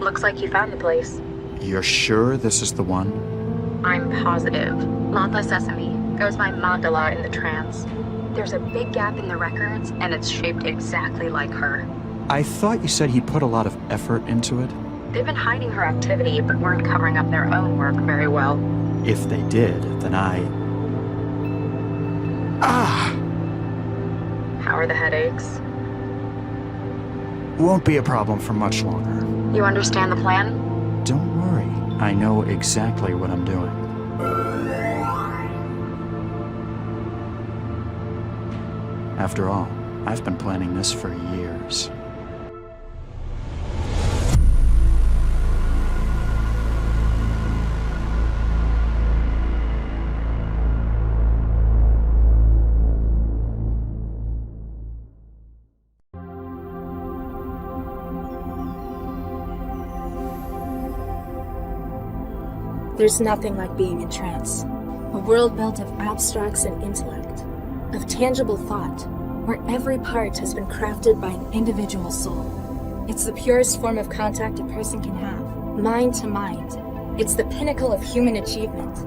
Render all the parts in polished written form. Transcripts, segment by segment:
Looks like you found the place. You're sure this is the one? I'm positive. Mata Sesame goes by Mandala in the trance. There's a big gap in the records, and it's shaped exactly like her. I thought you said he put a lot of effort into it. They've been hiding her activity, but weren't covering up their own work very well. If they did, then How are the headaches? Won't be a problem for much longer. You understand the plan? Don't worry. I know exactly what I'm doing. After all, I've been planning this for years. There's nothing like being in trance. A world built of abstracts and intellect, of tangible thought, where every part has been crafted by an individual soul. It's the purest form of contact a person can have, mind to mind. It's the pinnacle of human achievement.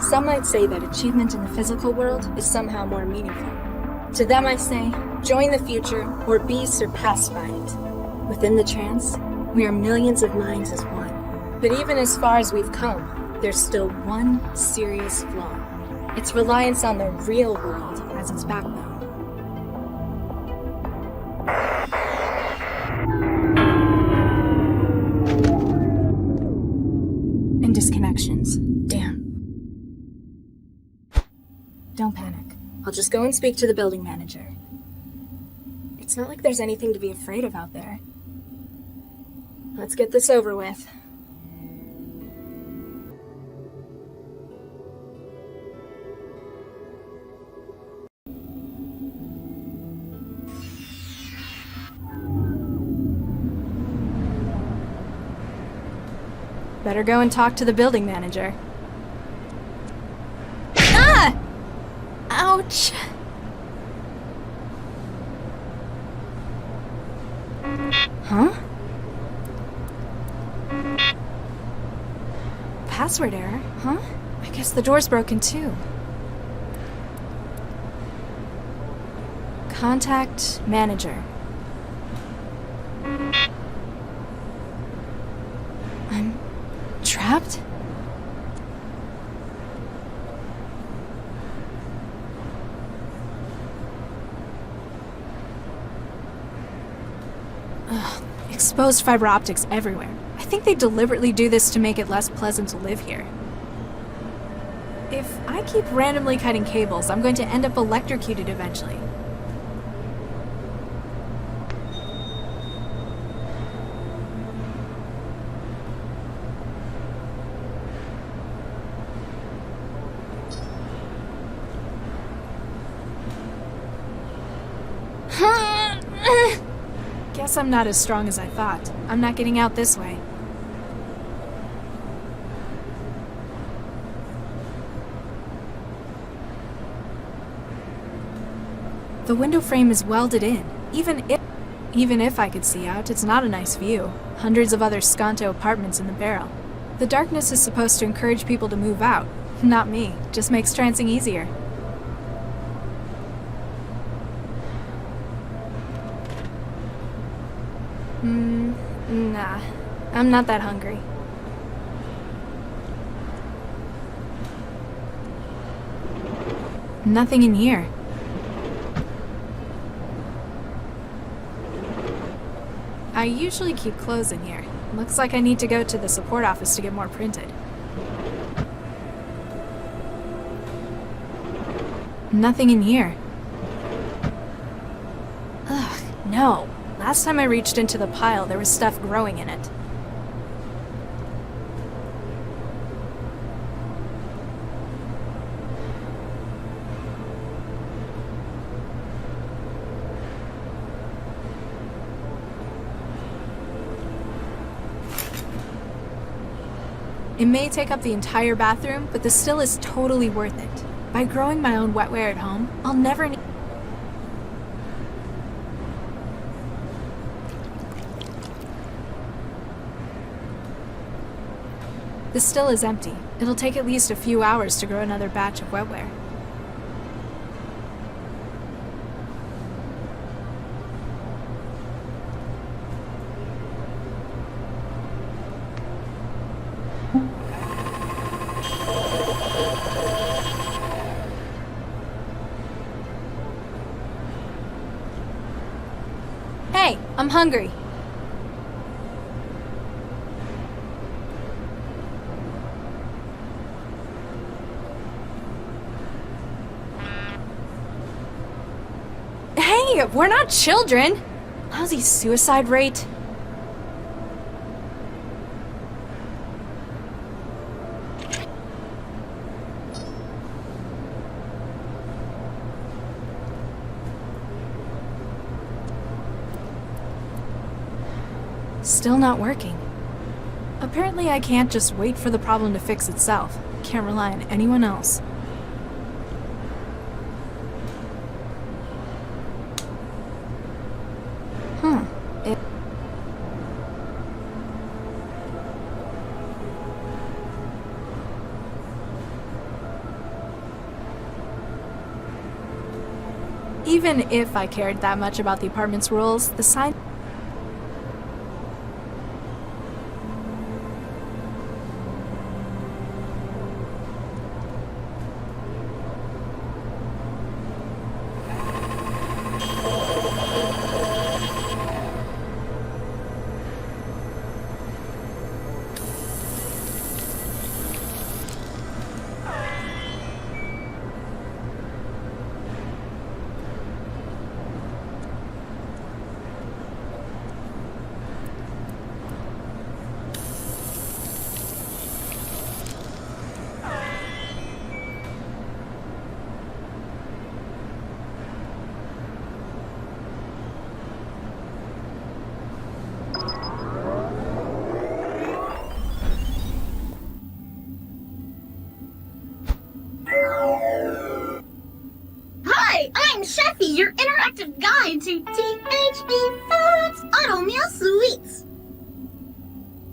Some might say that achievement in the physical world is somehow more meaningful. To them I say, join the future or be surpassed by it. Within the trance, we are millions of minds as one. But even as far as we've come, there's still one serious flaw. Its reliance on the real world as its backbone. And disconnections. Damn. Don't panic. I'll just go and speak to the building manager. It's not like there's anything to be afraid of out there. Let's get this over with. Better go and talk to the building manager. Ah! Ouch! Huh? Password error, huh? I guess the door's broken too. Contact manager. I'm trapped? Ugh, exposed fiber optics everywhere. I think they deliberately do this to make it less pleasant to live here. If I keep randomly cutting cables, I'm going to end up electrocuted eventually. Guess I'm not as strong as I thought. I'm not getting out this way. The window frame is welded in. Even if I could see out, it's not a nice view. Hundreds of other Skanto apartments in the barrel. The darkness is supposed to encourage people to move out. Not me. Just makes trancing easier. Nah. I'm not that hungry. Nothing in here. I usually keep clothes in here. Looks like I need to go to the support office to get more printed. Nothing in here. Ugh, no. Last time I reached into the pile, there was stuff growing in it. It may take up the entire bathroom, but the still is totally worth it. By growing my own wetware at home, I'll never need... This still is empty. It'll take at least a few hours to grow another batch of webware. Hey, I'm hungry. Hey, we're not children! Lousy suicide rate. Still not working. Apparently I can't just wait for the problem to fix itself. Can't rely on anyone else. Even if I cared that much about the apartment's rules, the sign... Hi, I'm Sheffy, your interactive guide to THE Foods Auto Meal Sweets.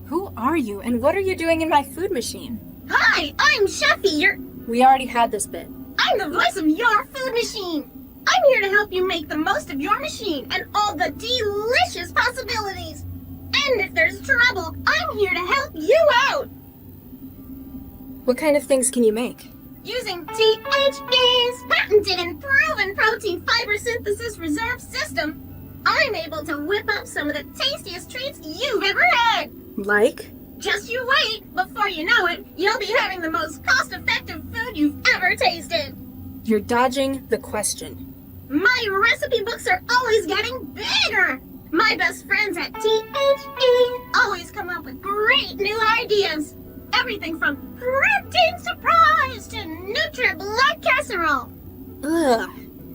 Who are you, and what are you doing in my food machine? Hi, I'm Sheffy, We already had this bit. I'm the voice of your food machine. I'm here to help you make the most of your machine and all the delicious possibilities. And if there's trouble, I'm here to help you out. What kind of things can you make? Using THE's patented and proven protein fiber synthesis reserve system, I'm able to whip up some of the tastiest treats you've ever had. Like? Just you wait. Before you know it, you'll be having the most cost-effective food you've ever tasted. You're dodging the question. My recipe books are always getting bigger. My best friends at THE always come up with great new ideas. Everything from protein surprise to Nutri-Blood casserole. Ugh.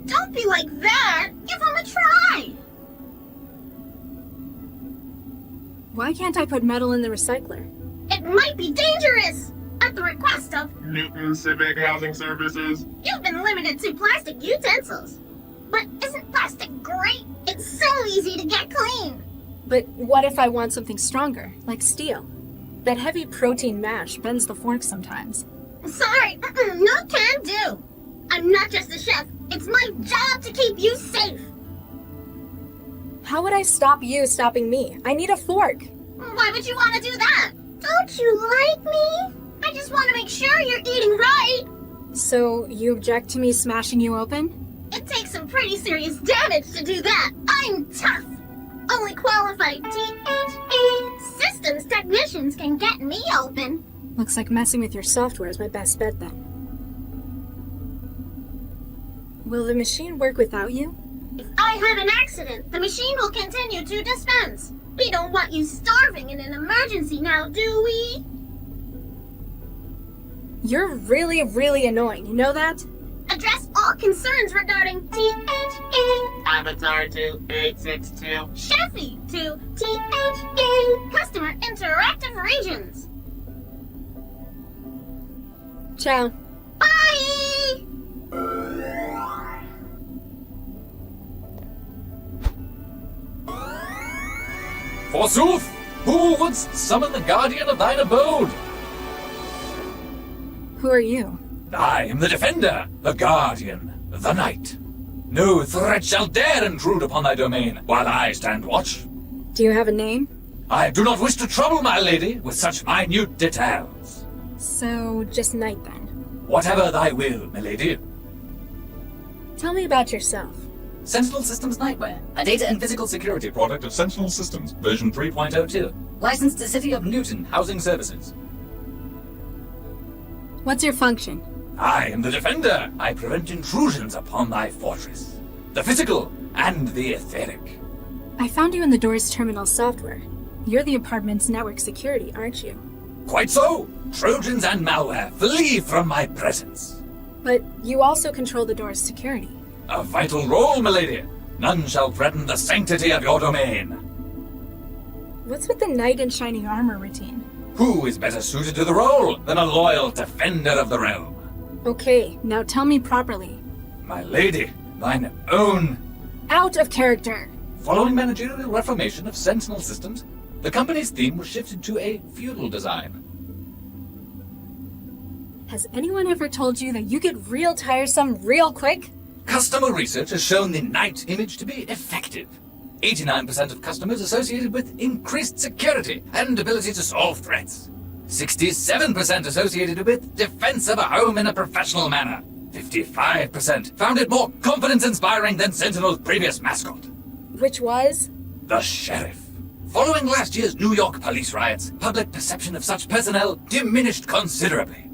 Don't be like that. Give them a try. Why can't I put metal in the recycler? It might be dangerous. At the request of Newton Civic Housing Services. you've been limited to plastic utensils. But isn't plastic great? It's so easy to get clean. But what if I want something stronger, like steel? That heavy protein mash bends the fork sometimes. Sorry, no can do. I'm not just a chef. It's my job to keep you safe. How would I stop you stopping me? I need a fork. Why would you want to do that? Don't you like me? I just want to make sure you're eating right. So, you object to me smashing you open? It takes some pretty serious damage to do that. I'm tough. Only qualified THE systems technicians can get me open. Looks like messing with your software is my best bet then. Will the machine work without you? If I have an accident, the machine will continue to dispense. We don't want you starving in an emergency now, do we? You're really, really annoying, you know that? Address all concerns regarding THE Avatar to 862. Sheffy to THE Customer Interactive Regions. Ciao. Bye! Forsooth, who wouldst summon the guardian of thine abode? Who are you? I am the Defender, the Guardian, the Knight. No threat shall dare intrude upon thy domain while I stand watch. Do you have a name? I do not wish to trouble my lady with such minute details. So, just Knight then. Whatever thy will, milady. Tell me about yourself. Sentinel Systems Nightwear, a data and physical security product of Sentinel Systems, version 3.02. Licensed to City of Newton Housing Services. What's your function? I am the Defender. I prevent intrusions upon thy fortress. The physical and the etheric. I found you in the Doors terminal software. You're the apartment's network security, aren't you? Quite so. Trojans and malware, flee from my presence. But you also control the Doors security. A vital role, milady. None shall threaten the sanctity of your domain. What's with the knight in shiny armor routine? Who is better suited to the role than a loyal defender of the realm? Okay, now tell me properly. My lady, thine own... Out of character! Following managerial reformation of Sentinel Systems, the company's theme was shifted to a feudal design. Has anyone ever told you that you get real tiresome real quick? Customer research has shown the Knight image to be effective. 89% of customers associated with increased security and ability to solve threats. 67% associated with defense of a home in a professional manner. 55% found it more confidence-inspiring than Sentinel's previous mascot. Which was? The Sheriff. Following last year's New York police riots, public perception of such personnel diminished considerably.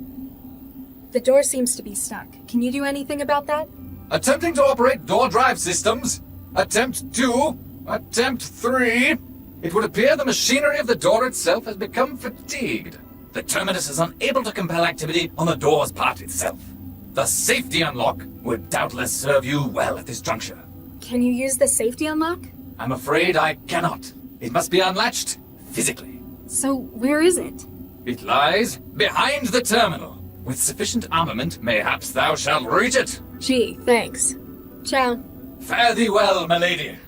The door seems to be stuck. Can you do anything about that? Attempting to operate door drive systems. Attempt 2. Attempt 3. It would appear the machinery of the door itself has become fatigued. The terminus is unable to compel activity on the door's part itself. The safety unlock would doubtless serve you well at this juncture. Can you use the safety unlock? I'm afraid I cannot. It must be unlatched physically. So, where is it? It lies behind the terminal. With sufficient armament, mayhaps thou shalt reach it. Gee, thanks. Ciao. Fare thee well, my lady.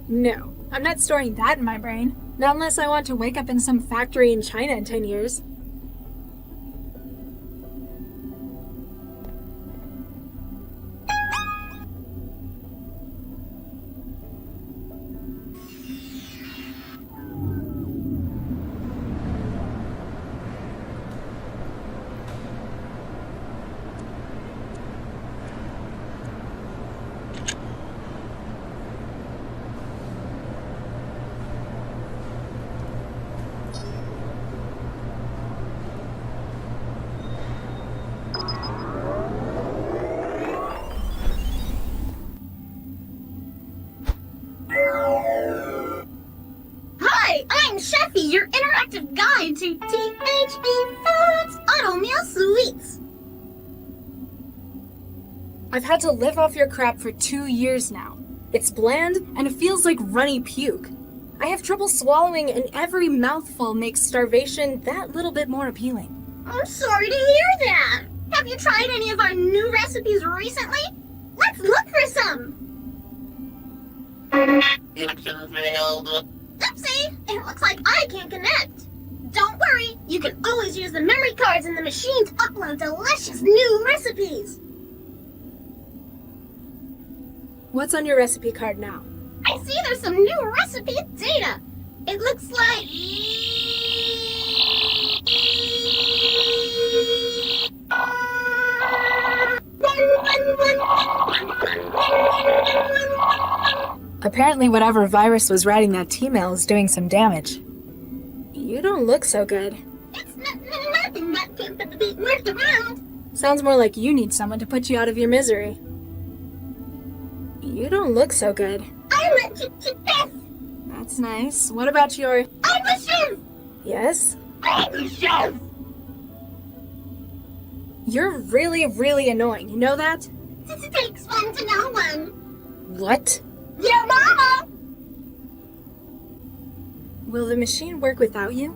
No, I'm not storing that in my brain. Not unless I want to wake up in some factory in China in 10 years. Hi, I'm Sheffy, your interactive guide to THE Foods Auto Meal Sweets. I've had to live off your crap for 2 years now. It's bland, and it feels like runny puke. I have trouble swallowing, and every mouthful makes starvation that little bit more appealing. I'm sorry to hear that. Have you tried any of our new recipes recently? Let's look for some. Oopsie, it looks like I can't connect. Don't worry. worry, you can always use the memory cards in the machine to upload delicious new recipes. What's on your recipe card now? I see there's some new recipe data. It looks like... Apparently whatever virus was writing that T-mail is doing some damage. You don't look so good. It's nothing that can be worked around. Sounds more like you need someone to put you out of your misery. You don't look so good. I'm a chef. That's nice. What about your... I'm a chef. Yes? I'm a chef. You're really, really annoying. You know that? This takes one to know one. What? Your mama. Will the machine work without you?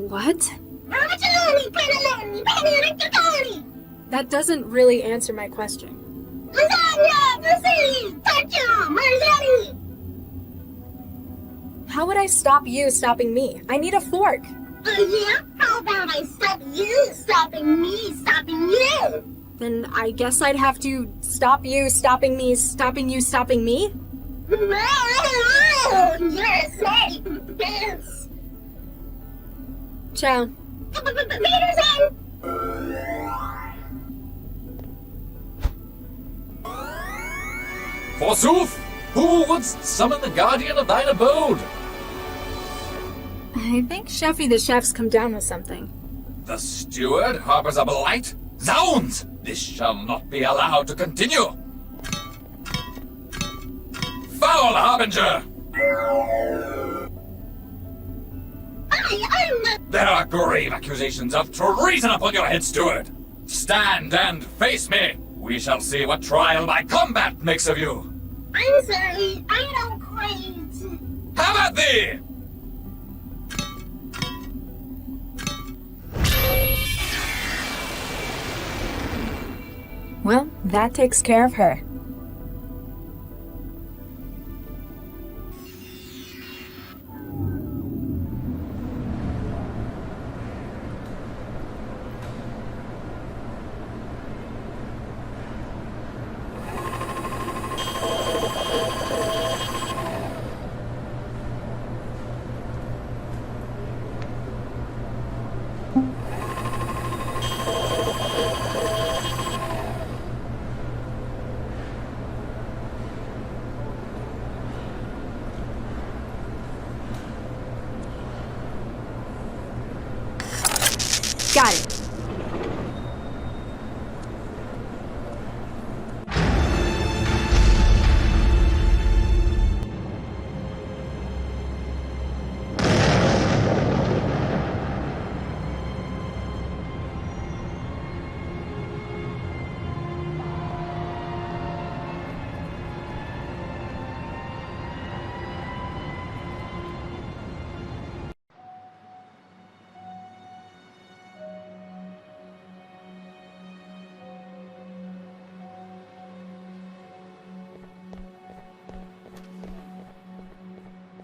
What? That doesn't really answer my question. How would I stop you stopping me? I need a fork. Yeah? How about I stop you stopping me stopping you? Then I guess I'd have to stop you stopping me stopping you stopping me? Yes, yes. Ciao. Forsooth, who wouldst summon the guardian of thine abode? I think Sheffy the chef's come down with something. The steward harbors a blight? Zounds! This shall not be allowed to continue! Foul harbinger! There are grave accusations of treason upon your head, steward! Stand and face me! We shall see what trial by combat makes of you! I'm sorry, I don't quite... Have at thee! Well, that takes care of her. Got it.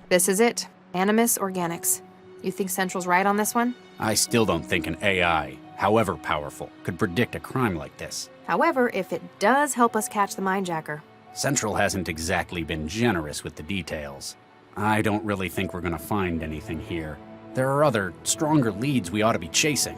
This is it. Animus Organics. You think Central's right on this one? I still don't think an AI, however powerful, could predict a crime like this. However, if it does help us catch the mindjacker. Central hasn't exactly been generous with the details. I don't really think we're gonna find anything here. There are other, stronger leads we ought to be chasing.